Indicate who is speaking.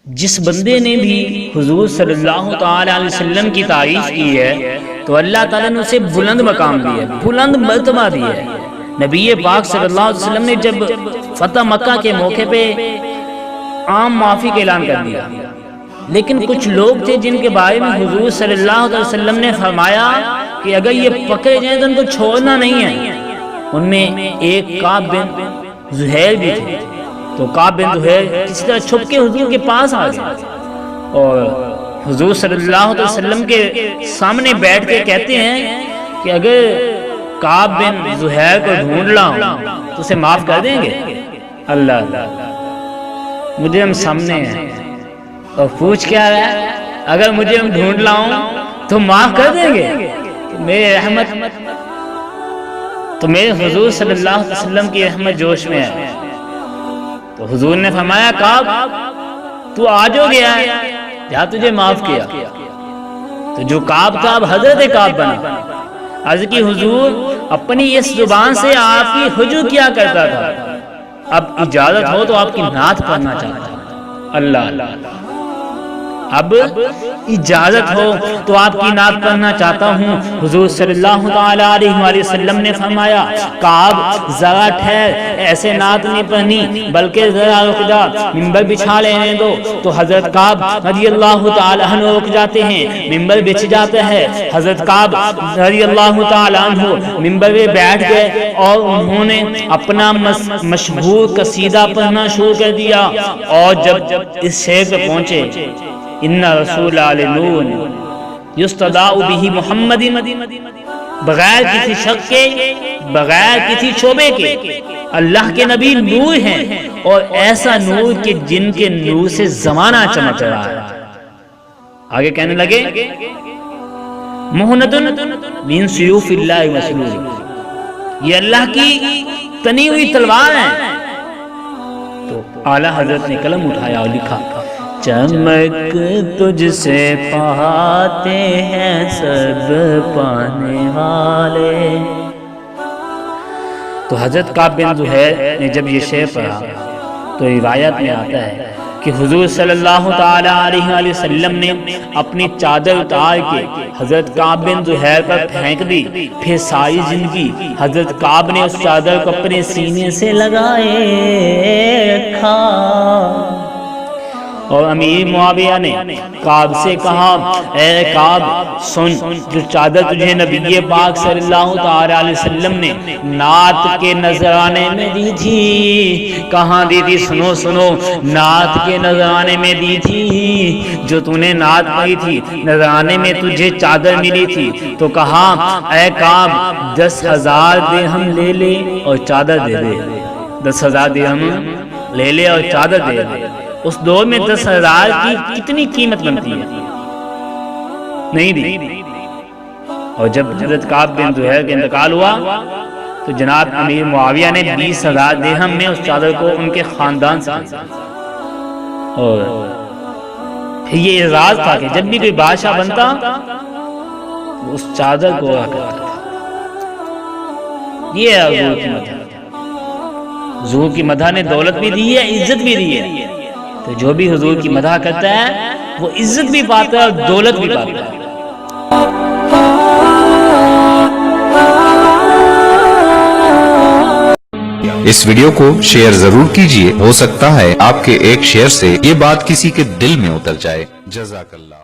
Speaker 1: جس بندے نے بھی حضور صلی اللہ تعالی علیہ وسلم کی تعریف کی ہے تو اللہ تعالیٰ نے اسے بلند مقام دیا ہے، بلند مرتبہ دیا ہے۔ نبی پاک صلی اللہ علیہ وسلم نے جب فتح مکہ کے موقع پہ عام معافی کا اعلان کر دیا، لیکن کچھ لوگ تھے جن کے بارے میں حضور صلی اللہ علیہ وسلم نے فرمایا کہ اگر یہ پکڑے جائیں تو ان کو چھوڑنا نہیں ہے۔ ان میں ایک کعب بن زہیر بھی تھے، تو کعب بن زہیر کسی طرح چھپ کے حضور کے پاس آ گئے اور حضور صلی اللہ علیہ وسلم کے سامنے بیٹھ کے کہتے ہیں کہ اگر کعب بن زہیر کو ڈھونڈ لاؤں تو اسے معاف کر دیں گے؟ اللہ مجھے ہم سامنے ہیں اور پوچھ کیا رہا ہے، اگر مجھے ہم ڈھونڈ لاؤں تو معاف کر دیں گے؟ میرے رحمت تو میرے حضور صلی اللہ علیہ وسلم کی رحمت جوش میں ہے۔ تو حضور نے فرمایا کعب تو آج ہو گیا ہے یا تجھے معاف کیا؟ تو جو کعب تھا اب حضرت کعب بنا۔ عرض کی حضور اپنی اس زبان سے آپ کی حجو کیا کرتا تھا، اب اجازت ہو تو آپ کی نعت پڑھنا چاہتا ہوں۔ اللہ اب اجازت ہو تو آپ کی نعت پڑھنا چاہتا ہوں۔ حضور صلی اللہ تعالی علیہ وآلہ وسلم نے فرمایا کعب ذرا ٹھہر، ایسے نعت نہیں پڑھنی بلکہ ذرا رک جا، منبر بچھا لینے دو۔ تو حضرت کعب رضی اللہ تعالی عنہ رک جاتے ہیں، منبر بچھ جاتا ہے۔ حضرت کعب رضی اللہ تعالی عنہ منبر پہ بیٹھ گئے اور انہوں نے اپنا مشہور قصیدہ پڑھنا شروع کر دیا، اور جب اس شعر پہ پہنچے ان رسول نور یستداء بہ محمد، بغیر کسی شک کے بغیر کسی شعبے کے اللہ کے نبی نور ہیں، اور ایسا نور کہ جن کے نور سے زمانہ چمک رہا ہے۔ آگے کہنے لگے مہنۃ من سیوف اللہ مسلول، یہ اللہ کی تنی ہوئی تلوار ہے۔ تو اعلیٰ حضرت نے قلم اٹھایا اور لکھا چمک تجھ سے پاتے ہیں سب پانے والے۔ تو حضرت کعب بن زہیر نے جب یہ شعر پڑھا تو روایت میں آتا ہے کہ حضور صلی اللہ تعالی علیہ وآلہ وسلم نے اپنی چادر اتار کے حضرت کعب بن زہیر پر پھینک دی، پھر ساری زندگی حضرت کعب نے اس چادر کو اپنے سینے سے لگائے رکھا۔ اور امیر معاویہ نے کعب سے کہا اے کعب سن، جو چادر تجھے نبی پاک صلی اللہ تعالی علیہ وسلم نے نعت کے نذرانے میں دی تھی، کہاں دی تھی؟ سنو سنو، نعت کے نذرانے میں دی تھی۔ جو تو نے نعت پڑھی تھی نذرانے میں تجھے چادر ملی تھی، تو کہا اے کعب 10,000 درہم لے لے اور چادر دے دے۔ 10,000 درہم لے لے اور چادر دے دے۔ اس دور میں 10,000 کی کتنی قیمت بنتی ہے؟ نہیں دی۔ اور جب حضرت کعب بن زہیر کا انتقال ہوا تو جناب امیر معاویہ نے 20,000 درہم میں اس چادر کو ان کے خاندان سے خریدا، اور پھر یہ اعزاز تھا کہ جب بھی کوئی بادشاہ بنتا تو اس چادر کو رکھتا تھا۔ یہ ہے حضور کی مدح۔ حضور کی مدح نے دولت بھی دی ہے، عزت بھی دی ہے۔ تو جو بھی حضور کی مدح کرتا ہے وہ عزت بھی پاتا ہے اور دولت بھی پاتا ہے۔
Speaker 2: اس ویڈیو کو شیئر ضرور کیجئے، ہو سکتا ہے آپ کے ایک شیئر سے یہ بات کسی کے دل میں اتر جائے۔ جزاک اللہ۔